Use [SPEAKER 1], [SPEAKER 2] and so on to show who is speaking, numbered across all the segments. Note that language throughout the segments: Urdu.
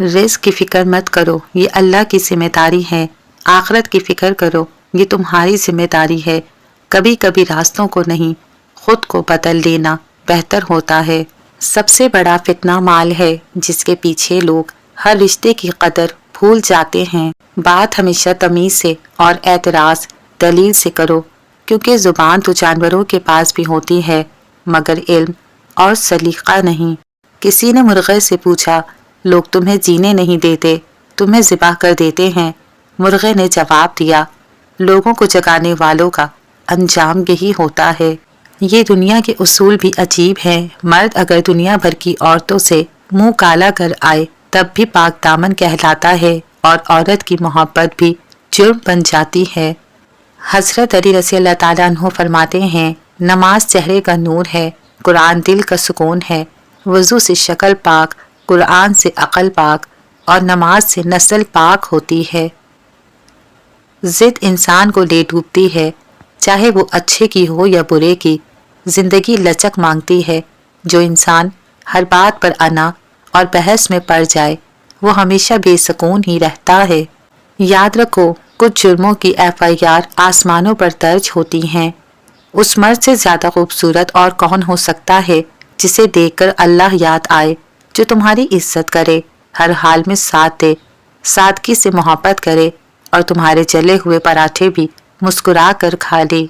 [SPEAKER 1] رزق کی فکر مت کرو، یہ اللہ کی ذمہ داری ہے۔ آخرت کی فکر کرو، یہ تمہاری ذمہ داری ہے۔ کبھی کبھی راستوں کو نہیں، خود کو بدل لینا بہتر ہوتا ہے۔ سب سے بڑا فتنہ مال ہے، جس کے پیچھے لوگ ہر رشتے کی قدر بھول جاتے ہیں۔ بات ہمیشہ تمیز سے اور اعتراض دلیل سے کرو، کیونکہ زبان تو جانوروں کے پاس بھی ہوتی ہے، مگر علم اور سلیقہ نہیں۔ کسی نے مرغے سے پوچھا، لوگ تمہیں جینے نہیں دیتے، تمہیں ذبح کر دیتے ہیں۔ مرغے نے جواب دیا، لوگوں کو جگانے والوں کا انجام یہی ہوتا ہے۔ یہ دنیا کے اصول بھی عجیب ہیں۔ مرد اگر دنیا بھر کی عورتوں سے منہ کالا کر آئے تب بھی پاک دامن کہلاتا ہے، اور عورت کی محبت بھی جرم بن جاتی ہے۔ حضرت علی رضی اللہ تعالیٰ عنہ فرماتے ہیں، نماز چہرے کا نور ہے، قرآن دل کا سکون ہے، وضو سے شکل پاک، قرآن سے عقل پاک، اور نماز سے نسل پاک ہوتی ہے۔ ضد انسان کو لے ڈوبتی ہے، چاہے وہ اچھے کی ہو یا برے کی۔ زندگی لچک مانگتی ہے۔ جو انسان ہر بات پر انا اور بحث میں پڑ جائے، وہ ہمیشہ بے سکون ہی رہتا ہے۔ یاد رکھو، کچھ جرموں کی FIR آسمانوں پر درج ہوتی ہیں۔ اس مرد سے زیادہ خوبصورت اور کون ہو سکتا ہے جسے دیکھ کر اللہ یاد آئے، جو تمہاری عزت کرے، ہر حال میں ساتھ دے، سادگی سے محبت کرے، اور تمہارے جلے ہوئے پراٹھے بھی مسکرا کر کھا لے۔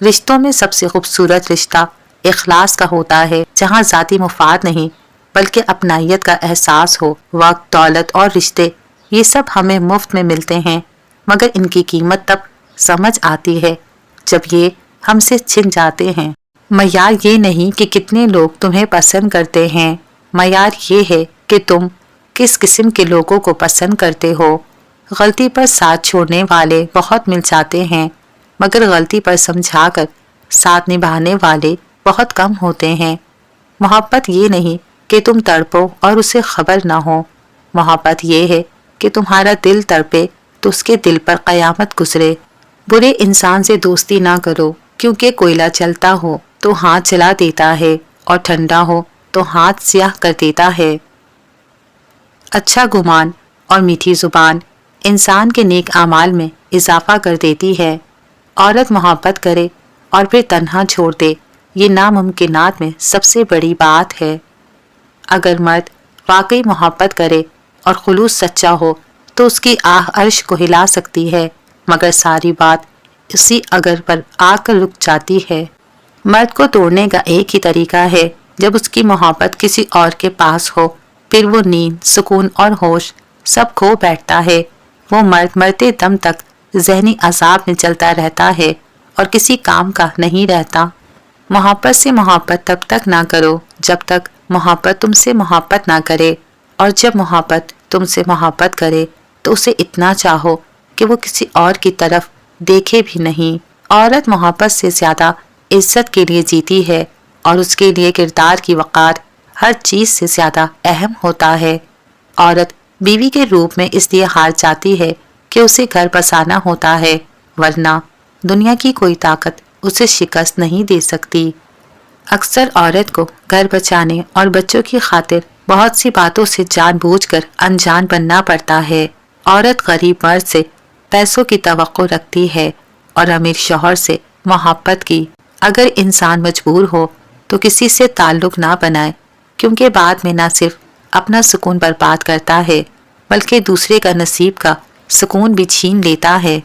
[SPEAKER 1] رشتوں میں سب سے خوبصورت رشتہ اخلاص کا ہوتا ہے، جہاں ذاتی مفاد نہیں بلکہ اپنائیت کا احساس ہو۔ وقت، دولت اور رشتے، یہ سب ہمیں مفت میں ملتے ہیں، مگر ان کی قیمت تب سمجھ آتی ہے جب یہ ہم سے چھن جاتے ہیں۔ معیار یہ نہیں کہ کتنے لوگ تمہیں پسند کرتے ہیں، معیار یہ ہے کہ تم کس قسم کے لوگوں کو پسند کرتے ہو۔ غلطی پر ساتھ چھوڑنے والے بہت مل جاتے ہیں، مگر غلطی پر سمجھا کر ساتھ نبھانے والے بہت کم ہوتے ہیں۔ محبت یہ نہیں کہ تم تڑپو اور اسے خبر نہ ہو، محبت یہ ہے کہ تمہارا دل تڑپے تو اس کے دل پر قیامت گزرے۔ برے انسان سے دوستی نہ کرو، کیونکہ کوئلہ چلتا ہو تو ہاتھ جلا دیتا ہے، اور ٹھنڈا ہو تو ہاتھ سیاہ کر دیتا ہے۔ اچھا گمان اور میٹھی زبان انسان کے نیک اعمال میں اضافہ کر دیتی ہے۔ عورت محبت کرے اور پھر تنہا چھوڑ دے، یہ ناممکنات میں سب سے بڑی بات ہے۔ اگر مرد واقعی محبت کرے اور خلوص سچا ہو تو اس کی آہ عرش کو ہلا سکتی ہے، مگر ساری بات اسی اگر پر آ کر رک جاتی ہے۔ مرد کو توڑنے کا ایک ہی طریقہ ہے، جب اس کی محبت کسی اور کے پاس ہو، پھر وہ نیند، سکون اور ہوش سب کھو بیٹھتا ہے۔ وہ مرد مرتے دم تک ذہنی عذاب میں چلتا رہتا ہے اور کسی کام کا نہیں رہتا۔ محبت سے محبت تب تک نہ کرو جب تک محبت تم سے محبت نہ کرے، اور جب محبت تم سے محبت کرے تو اسے اتنا چاہو کہ وہ کسی اور کی طرف دیکھے بھی نہیں۔ عورت محبت سے زیادہ عزت کے لیے جیتی ہے، اور اس کے لیے کردار کی وقار ہر چیز سے زیادہ اہم ہوتا ہے۔ عورت بیوی کے روپ میں اس لیے ہار جاتی ہے کہ اسے گھر بسانا ہوتا ہے، ورنہ دنیا کی کوئی طاقت اسے شکست نہیں دے سکتی۔ اکثر عورت کو گھر بچانے اور بچوں کی خاطر بہت سی باتوں سے جان بوجھ کر انجان بننا پڑتا ہے۔ عورت غریب مرد سے پیسوں کی توقع رکھتی ہے اور امیر شوہر سے محبت کی۔ اگر انسان مجبور ہو تو کسی سے تعلق نہ بنائے، کیونکہ بعد میں نہ صرف اپنا سکون برباد کرتا ہے بلکہ دوسرے کا نصیب کا سکون بھی چھین لیتا ہے۔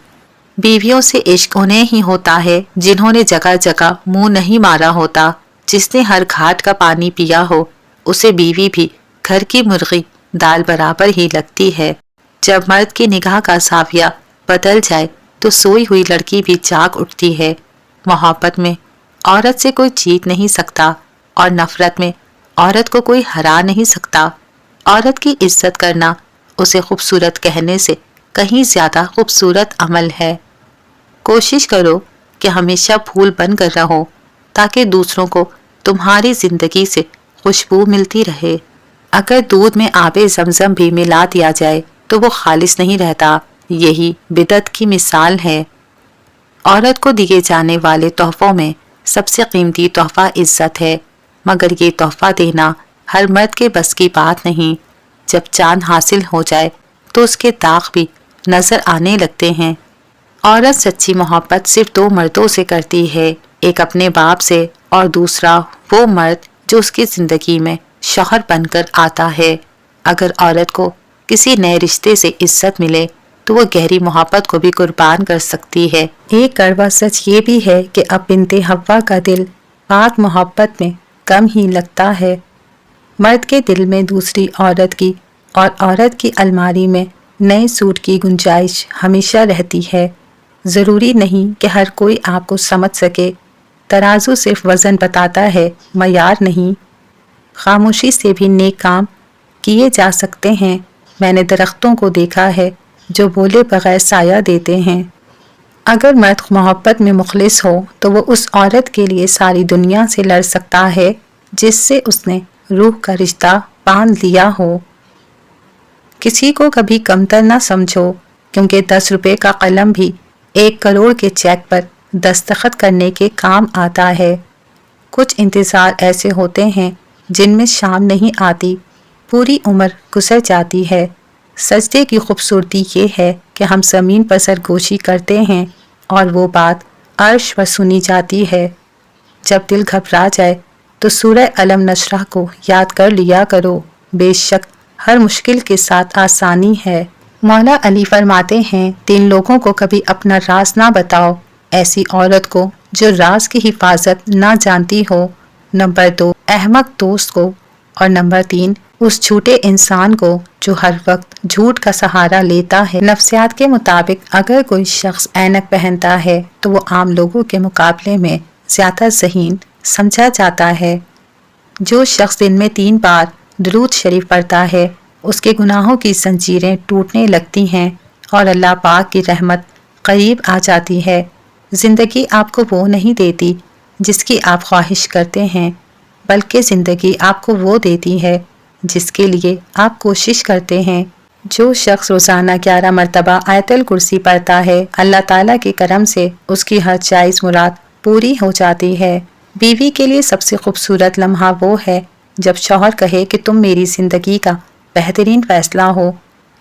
[SPEAKER 1] بیویوں سے عشق انہیں ہی ہوتا ہے جنہوں نے جگہ جگہ منہ نہیں مارا ہوتا۔ جس نے ہر گھاٹ کا پانی پیا ہو، اسے بیوی بھی گھر کی مرغی دال برابر ہی لگتی ہے۔ جب مرد کی نگاہ کا زاویہ بدل جائے تو سوئی ہوئی لڑکی بھی جاگ اٹھتی ہے۔ محبت میں عورت سے کوئی جیت نہیں سکتا، اور نفرت میں عورت کو کوئی ہرا نہیں سکتا۔ عورت کی عزت کرنا اسے خوبصورت کہنے سے کہیں زیادہ خوبصورت عمل ہے۔ کوشش کرو کہ ہمیشہ پھول بن کر رہو، تاکہ دوسروں کو تمہاری زندگی سے خوشبو ملتی رہے۔ اگر دودھ میں آب زمزم بھی ملا دیا جائے تو وہ خالص نہیں رہتا، یہی بدعت کی مثال ہے۔ عورت کو دیے جانے والے تحفوں میں سب سے قیمتی تحفہ عزت ہے، مگر یہ تحفہ دینا ہر مرد کے بس کی بات نہیں۔ جب چاند حاصل ہو جائے تو اس کے داغ بھی نظر آنے لگتے ہیں۔ عورت سچی محبت صرف دو مردوں سے کرتی ہے، ایک اپنے باپ سے اور دوسرا وہ مرد جو اس کی زندگی میں شوہر بن کر آتا ہے۔ اگر عورت کو کسی نئے رشتے سے عزت ملے تو وہ گہری محبت کو بھی قربان کر سکتی ہے۔ ایک کڑوا سچ یہ بھی ہے کہ اب بنت حوا کا دل پاک محبت میں کم ہی لگتا ہے۔ مرد کے دل میں دوسری عورت کی اور عورت کی الماری میں نئے سوٹ کی گنجائش ہمیشہ رہتی ہے۔ ضروری نہیں کہ ہر کوئی آپ کو سمجھ سکے، ترازو صرف وزن بتاتا ہے، معیار نہیں۔ خاموشی سے بھی نیک کام کیے جا سکتے ہیں۔ میں نے درختوں کو دیکھا ہے جو بولے بغیر سایہ دیتے ہیں۔ اگر مرد محبت میں مخلص ہو تو وہ اس عورت کے لیے ساری دنیا سے لڑ سکتا ہے جس سے اس نے روح کا رشتہ باندھ لیا ہو۔ کسی کو کبھی کمتر نہ سمجھو، کیونکہ 10 روپے کا قلم بھی 1 کروڑ کے چیک پر دستخط کرنے کے کام آتا ہے۔ کچھ انتظار ایسے ہوتے ہیں جن میں شام نہیں آتی، پوری عمر گزر جاتی ہے۔ سجدے کی خوبصورتی یہ ہے کہ ہم زمین پر سرگوشی کرتے ہیں اور وہ بات عرش پر سنی جاتی ہے۔ جب دل گھبرا جائے تو سورہ الم نشرح کو یاد کر لیا کرو، بے شک ہر مشکل کے ساتھ آسانی ہے۔ مولا علی فرماتے ہیں 3 لوگوں کو کبھی اپنا راز نہ بتاؤ، ایسی عورت کو جو راز کی حفاظت نہ جانتی ہو، نمبر 2 احمق دوست کو، اور نمبر 3 اس جھوٹے انسان کو جو ہر وقت جھوٹ کا سہارا لیتا ہے۔ نفسیات کے مطابق اگر کوئی شخص اینک پہنتا ہے تو وہ عام لوگوں کے مقابلے میں زیادہ ذہین سمجھا جاتا ہے۔ جو شخص دن میں 3 بار درود شریف پڑھتا ہے اس کے گناہوں کی زنجیریں ٹوٹنے لگتی ہیں اور اللہ پاک کی رحمت قریب آ جاتی ہے۔ زندگی آپ کو وہ نہیں دیتی جس کی آپ خواہش کرتے ہیں، بلکہ زندگی آپ کو وہ دیتی ہے جس کے لیے آپ کوشش کرتے ہیں۔ جو شخص روزانہ 11 مرتبہ آیت الکرسی پڑھتا ہے، اللہ تعالیٰ کے کرم سے اس کی ہر جائز مراد پوری ہو جاتی ہے۔ بیوی کے لیے سب سے خوبصورت لمحہ وہ ہے جب شوہر کہے کہ تم میری زندگی کا بہترین فیصلہ ہو۔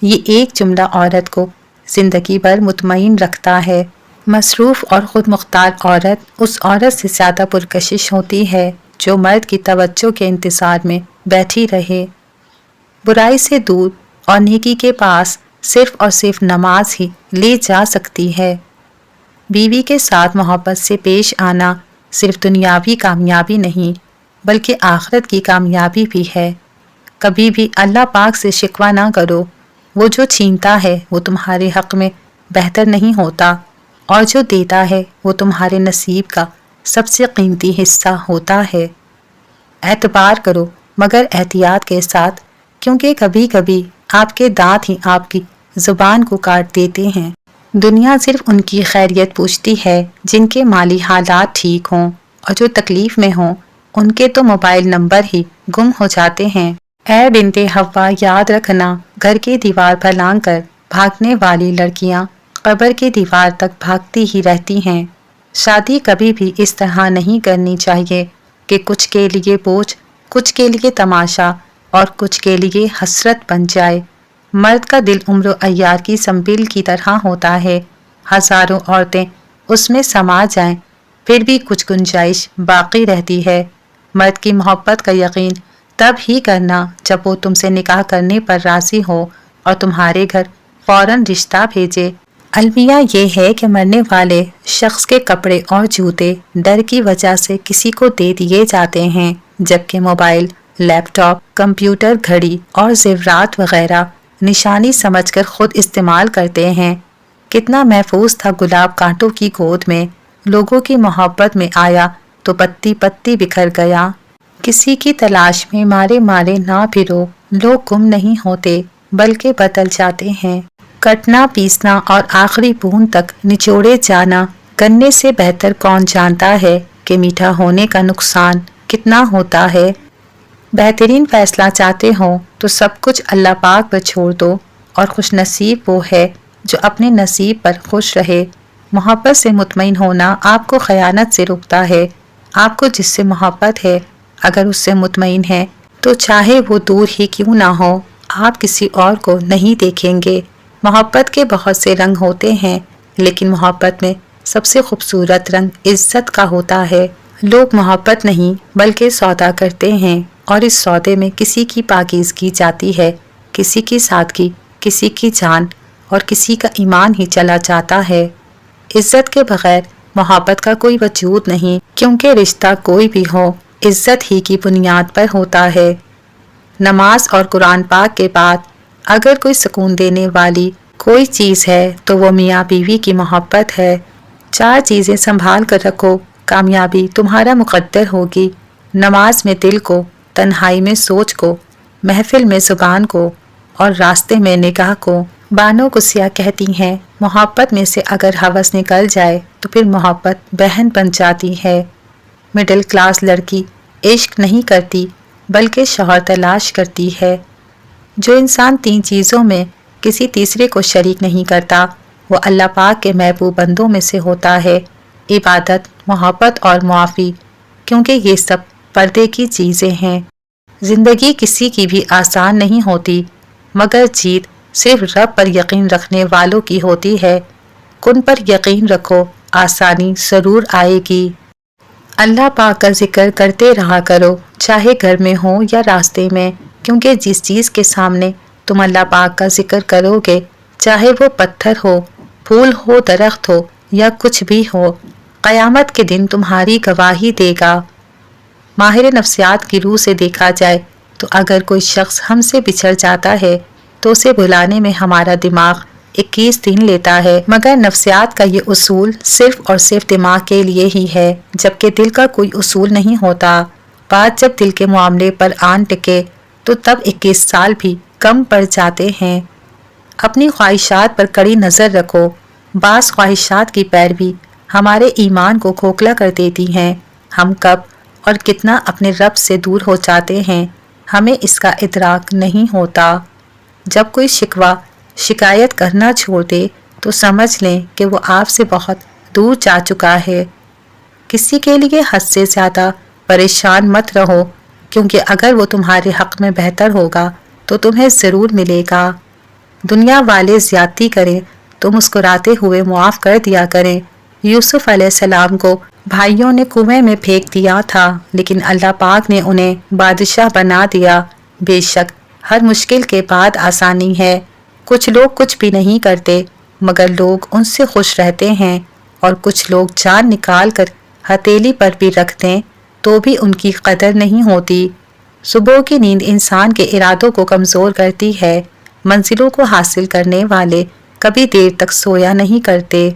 [SPEAKER 1] یہ ایک جملہ عورت کو زندگی بھر مطمئن رکھتا ہے۔ مصروف اور خود مختار عورت اس عورت سے زیادہ پرکشش ہوتی ہے جو مرد کی توجہ کے انتظار میں بیٹھی رہے۔ برائی سے دور اور نیکی کے پاس صرف اور صرف نماز ہی لے جا سکتی ہے۔ بیوی کے ساتھ محبت سے پیش آنا صرف دنیاوی کامیابی نہیں بلکہ آخرت کی کامیابی بھی ہے۔ کبھی بھی اللہ پاک سے شکوہ نہ کرو، وہ جو چھینتا ہے وہ تمہارے حق میں بہتر نہیں ہوتا، اور جو دیتا ہے وہ تمہارے نصیب کا سب سے قیمتی حصہ ہوتا ہے۔ اعتبار کرو مگر احتیاط کے ساتھ، کیونکہ کبھی کبھی آپ کے دانت ہی آپ کی زبان کو کاٹ دیتے ہیں۔ دنیا صرف ان کی خیریت پوچھتی ہے جن کے مالی حالات ٹھیک ہوں، اور جو تکلیف میں ہوں ان کے تو موبائل نمبر ہی گم ہو جاتے ہیں۔ اے بنت حوا، یاد رکھنا، گھر کی دیوار پر لانگ کر بھاگنے والی لڑکیاں قبر کی دیوار تک بھاگتی ہی رہتی ہیں۔ شادی کبھی بھی اس طرح نہیں کرنی چاہیے کہ کچھ کے لیے بوجھ، کچھ کے لیے تماشا اور کچھ کے لیے حسرت بن جائے۔ مرد کا دل عمر و عیار کی سنبل کی طرح ہوتا ہے، ہزاروں عورتیں اس میں سما جائیں پھر بھی کچھ گنجائش باقی رہتی ہے۔ مرد کی محبت کا یقین تب ہی کرنا جب وہ تم سے نکاح کرنے پر راضی ہو اور تمہارے گھر فوراً رشتہ بھیجے۔ المیہ یہ ہے کہ مرنے والے شخص کے کپڑے اور جوتے ڈر کی وجہ سے کسی کو دے دیے جاتے ہیں، جبکہ موبائل، لیپ ٹاپ، کمپیوٹر، گھڑی اور زیورات وغیرہ نشانی سمجھ کر خود استعمال کرتے ہیں۔ کتنا محفوظ تھا گلاب کانٹوں کی گود میں، لوگوں کی محبت میں آیا تو پتی پتی بکھر گیا۔ کسی کی تلاش میں مارے مارے نہ پھرو، لوگ گم نہیں ہوتے بلکہ بدل جاتے ہیں۔ کٹنا، پیسنا اور آخری بوند تک نچوڑے جانا، گنے سے بہتر کون جانتا ہے کہ میٹھا ہونے کا نقصان کتنا ہوتا ہے۔ بہترین فیصلہ چاہتے ہو تو سب کچھ اللہ پاک پر چھوڑ دو، اور خوش نصیب وہ ہے جو اپنے نصیب پر خوش رہے۔ محبت سے مطمئن ہونا آپ کو خیانت سے روکتا ہے۔ آپ کو جس سے محبت ہے اگر اس سے مطمئن ہے تو چاہے وہ دور ہی کیوں نہ ہو آپ کسی اور کو نہیں دیکھیں گے۔ محبت کے بہت سے رنگ ہوتے ہیں، لیکن محبت میں سب سے خوبصورت رنگ عزت کا ہوتا ہے۔ لوگ محبت نہیں بلکہ سودا کرتے ہیں، اور اس سودے میں کسی کی پاکیزگی جاتی ہے، کسی کی سادگی، کسی کی جان، اور کسی کا ایمان ہی چلا جاتا ہے۔ عزت کے بغیر محبت کا کوئی وجود نہیں، کیونکہ رشتہ کوئی بھی ہو عزت ہی کی بنیاد پر ہوتا ہے۔ نماز اور قرآن پاک کے بعد اگر کوئی سکون دینے والی کوئی چیز ہے تو وہ میاں بیوی کی محبت ہے۔ 4 چیزیں سنبھال کر رکھو، کامیابی تمہارا مقدر ہوگی۔ نماز میں دل کو، تنہائی میں سوچ کو، محفل میں زبان کو، اور راستے میں نگاہ کو۔ بانو قدسیہ کہتی ہیں، محبت میں سے اگر ہوس نکل جائے تو پھر محبت بہن بن جاتی ہے۔ مڈل کلاس لڑکی عشق نہیں کرتی بلکہ شوہر تلاش کرتی ہے۔ جو انسان 3 چیزوں میں کسی تیسرے کو شریک نہیں کرتا وہ اللہ پاک کے محبوب بندوں میں سے ہوتا ہے۔ عبادت، محبت اور معافی، کیونکہ یہ سب پردے کی چیزیں ہیں۔ زندگی کسی کی بھی آسان نہیں ہوتی، مگر جیت صرف رب پر یقین رکھنے والوں کی ہوتی ہے۔ کن پر یقین رکھو، آسانی ضرور آئے گی۔ اللہ پاک کا ذکر کرتے رہا کرو، چاہے گھر میں ہو یا راستے میں، کیونکہ جس چیز کے سامنے تم اللہ پاک کا ذکر کرو گے، چاہے وہ پتھر ہو، پھول ہو، درخت ہو یا کچھ بھی ہو، قیامت کے دن تمہاری گواہی دے گا۔ ماہر نفسیات کی روح سے دیکھا جائے تو اگر کوئی شخص ہم سے بچھڑ جاتا ہے تو اسے بھلانے میں ہمارا دماغ 21 دن لیتا ہے، مگر نفسیات کا یہ اصول صرف اور صرف دماغ کے لیے ہی ہے، جبکہ دل کا کوئی اصول نہیں ہوتا۔ بات جب دل کے معاملے پر آن ٹکے تو تب 21 سال بھی کم پڑ جاتے ہیں۔ اپنی خواہشات پر کڑی نظر رکھو، بعض خواہشات کی پیروی ہمارے ایمان کو کھوکھلا کر دیتی ہیں۔ ہم کب اور کتنا اپنے رب سے دور ہو جاتے ہیں، ہمیں اس کا ادراک نہیں ہوتا۔ جب کوئی شکوہ شکایت کرنا چھوڑ دے تو سمجھ لیں کہ وہ آپ سے بہت دور جا چکا ہے۔ کسی کے لیے حد سے زیادہ پریشان مت رہو، کیونکہ اگر وہ تمہارے حق میں بہتر ہوگا تو تمہیں ضرور ملے گا۔ دنیا والے زیادتی کریں تو مسکراتے ہوئے معاف کر دیا کریں۔ یوسف علیہ السلام کو بھائیوں نے کنویں میں پھینک دیا تھا، لیکن اللہ پاک نے انہیں بادشاہ بنا دیا۔ بے شک ہر مشکل کے بعد آسانی ہے۔ کچھ لوگ کچھ بھی نہیں کرتے مگر لوگ ان سے خوش رہتے ہیں، اور کچھ لوگ جان نکال کر ہتھیلی پر بھی رکھ دیں تو بھی ان کی قدر نہیں ہوتی۔ صبح کی نیند انسان کے ارادوں کو کمزور کرتی ہے۔ منزلوں کو حاصل کرنے والے کبھی دیر تک سویا نہیں کرتے۔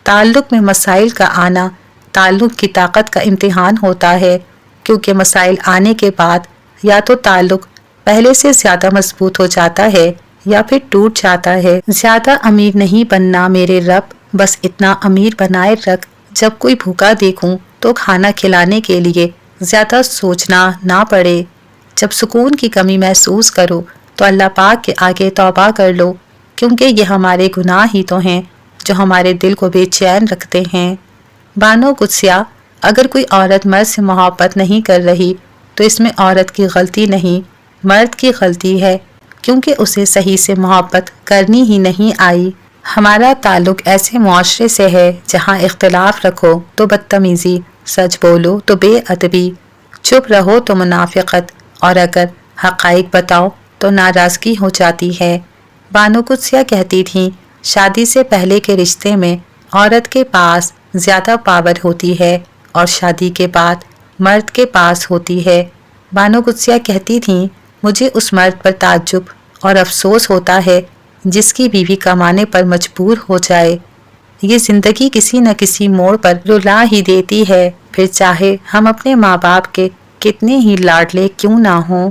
[SPEAKER 1] تعلق میں مسائل کا آنا تعلق کی طاقت کا امتحان ہوتا ہے، کیونکہ مسائل آنے کے بعد یا تو تعلق پہلے سے زیادہ مضبوط ہو جاتا ہے یا پھر ٹوٹ جاتا ہے۔ زیادہ امیر نہیں بننا میرے رب، بس اتنا امیر بنائے رکھ جب کوئی بھوکا دیکھوں تو کھانا کھلانے کے لیے زیادہ سوچنا نہ پڑے۔ جب سکون کی کمی محسوس کرو تو اللہ پاک کے آگے توبہ کر لو، کیونکہ یہ ہمارے گناہ ہی تو ہیں جو ہمارے دل کو بے چین رکھتے ہیں۔ بانو قدسیہ، اگر کوئی عورت مرد سے محبت نہیں کر رہی تو اس میں عورت کی غلطی نہیں، مرد کی غلطی ہے، کیونکہ اسے صحیح سے محبت کرنی ہی نہیں آئی۔ ہمارا تعلق ایسے معاشرے سے ہے جہاں اختلاف رکھو تو بدتمیزی، سچ بولو تو بے ادبی، چپ رہو تو منافقت، اور اگر حقائق بتاؤ تو ناراضگی ہو جاتی ہے۔ بانو قدسیہ کہتی تھیں، شادی سے پہلے کے رشتے میں عورت کے پاس زیادہ پاور ہوتی ہے اور شادی کے بعد مرد کے پاس ہوتی ہے۔ بانو قدسیہ کہتی تھیں، مجھے اس مرد پر تعجب اور افسوس ہوتا ہے جس کی بیوی کمانے پر مجبور ہو جائے۔ یہ زندگی کسی نہ کسی موڑ پر رلا ہی دیتی ہے، پھر چاہے ہم اپنے ماں باپ کے کتنے ہی لاڈلے کیوں نہ ہوں۔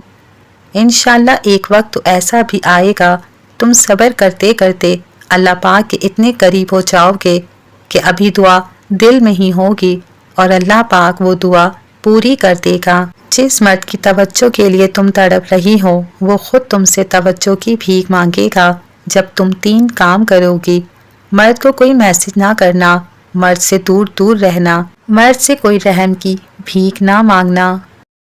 [SPEAKER 1] انشاءاللہ ایک وقت تو ایسا بھی آئے گا، تم صبر کرتے کرتے اللہ پاک کے اتنے قریب ہو جاؤ گے کہ ابھی دعا دل میں ہی ہوگی اور اللہ پاک وہ دعا پوری کر دے گا۔ جس مرد کی توجہ کے لیے تم تڑپ رہی ہو وہ خود تم سے توجہ کی بھیک مانگے گا جب تم 3 کام کرو گی۔ مرد کو کوئی میسج نہ کرنا، مرد سے دور دور رہنا، مرد سے کوئی رحم کی بھیک نہ مانگنا،